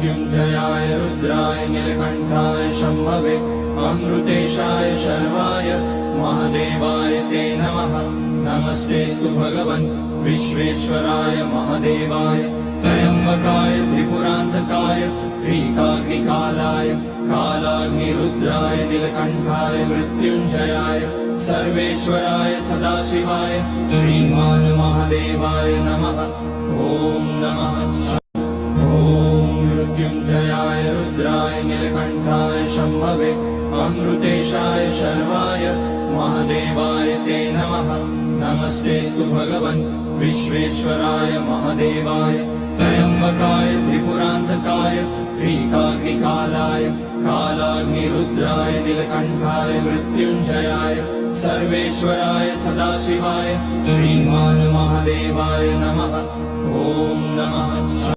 मृत्युञ्जयाय रुद्राय नीलकण्ठाय शम्भवे अमृतेशाय शर्वाय महादेवाय ते नमः। नमस्तेस्तु भगवन् विश्वेश्वराय महादेवाय त्र्यम्बकाय त्रिपुरान्तकाय त्रिकाग्निकालाय कालाग्निरुद्राय नीलकण्ठाय मृत्युञ्जयाय सर्वेश्वराय सदाशिवाय श्रीमान् महादेवाय नमः। ॐ नमः। ॐ मृत्युञ्जयाय रुद्राय नीलकण्ठाय शम्भवे अमृतेशाय शर्वाय महादेवाय ते नमः। नमस्तेस्तु भगवन् विश्वेश्वराय महादेवाय त्र्यम्बकाय त्रिपुरान्तकाय त्रिकाग्निकालाय कालाग्निरुद्राय नीलकण्ठाय मृत्युञ्जयाय सर्वेश्वराय सदाशिवाय श्रीमान् महादेवाय नमः। ॐ नमः।